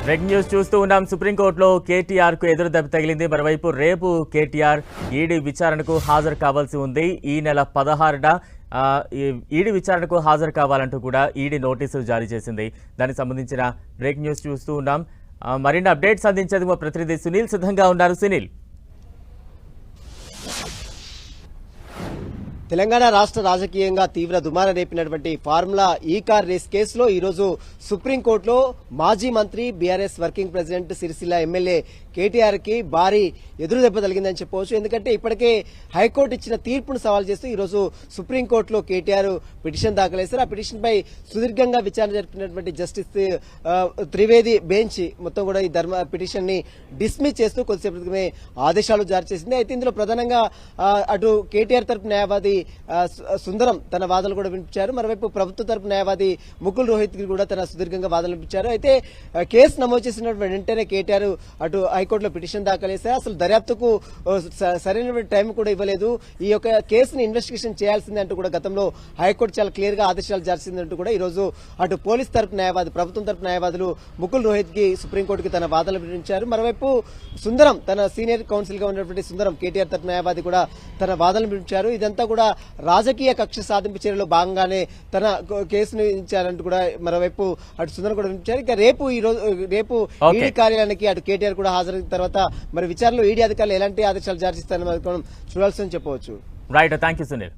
Breaking news చూస్తూ ఉన్నాం. సుప్రీంకోర్టులో కేటీఆర్ కు ఎదురు దెబ్బ తగిలింది. మరోవైపు రేపు కేటీఆర్ ఈడీ విచారణకు హాజరు కావాల్సి ఉంది. ఈ నెల 16న ఈడీ విచారణకు హాజరు కావాలంటూ కూడా ఈడీ నోటీసులు జారీ చేసింది. దానికి సంబంధించిన బ్రేకింగ్ న్యూస్ చూస్తూ ఉన్నాం. మరిన్ని అప్డేట్స్ అందించేందుకు మా ప్రతినిధి సునీల్ సిద్ధంగా ఉన్నారు. సునీల్, తెలంగాణ రాష్ట్ర రాజకీయంగా తీవ్ర దుమారం రేపినటువంటి ఫార్ములా ఈ కార్ రేస్ కేసులో ఈరోజు సుప్రీంకోర్టులో మాజీ మంత్రి BRS working president Sircilla MLA KTR కి భారీ ఎదురు దెబ్బ తగిలిందని చెప్పవచ్చు. ఎందుకంటే ఇప్పటికే హైకోర్టు ఇచ్చిన తీర్పును సవాల్ చేస్తూ ఈరోజు సుప్రీంకోర్టులో కేటీఆర్ పిటిషన్ దాఖలు చేశారు. ఆ పిటిషన్ పై సుదీర్ఘంగా విచారణ జరిపినటువంటి జస్టిస్ త్రివేది బెంచ్ మొత్తం కూడా ఈ పిటిషన్ ని డిస్మిస్ చేస్తూ కొద్దిసేపటిమే ఆదేశాలు జారీ చేసింది. అయితే ఇందులో ప్రధానంగా అటు కేటీఆర్ తరపు న్యాయవాది సుందరం తన వాదనలు కూడా వినిపించారు. మరోవైపు ప్రభుత్వ తరపు న్యాయవాది ముకుల్ రోహిత్ కి కూడా తన సుదీర్ఘంగా వాదనలు వినిపించారు. అయితే కేసు నమోదు చేసిన వెంటనే కేటీఆర్ అటు హైకోర్టులో పిటిషన్ దాఖలు చేశారు. అసలు దర్యాప్తుకు సరైనటువంటి టైం కూడా ఇవ్వలేదు. ఈ యొక్క కేసుని ఇన్వెస్టిగేషన్ చేయాల్సిందే అంటూ కూడా గతంలో హైకోర్టు చాలా క్లియర్ గా ఆదేశాలు జారీ చేసిందంటూ కూడా ఈ రోజు అటు పోలీస్ తరపు న్యాయవాది ప్రభుత్వం తరపు న్యాయవాదులు ముకుల్ రోహిత్ కి సుప్రీంకోర్టుకి తన వాదనలు వినిపించారు. మరోవైపు సుందరం తన సీనియర్ కౌన్సిల్ గా ఉన్నటువంటి సుందరం కేటీఆర్ తరపు న్యాయవాది కూడా తన వాదనలు వినిపించారు. ఇదంతా కూడా రాజకీయ కక్ష సాధింపు చర్యలో భాగంగానే తన కేసును ఇచ్చారంటూ కూడా మరోవైపు అటు సుందరం కూడా వినిపించారు. ఇక రేపు ఈడీ కార్యాలయానికి అటు కేటీఆర్ కూడా హాజరైన తర్వాత మరి విచారణలో ఈడీ అధికారులు ఎలాంటి ఆదేశాలు జారీ చేస్తారని మనం చూడాల్సిందని చెప్పవచ్చు. Right, thank you Sunil.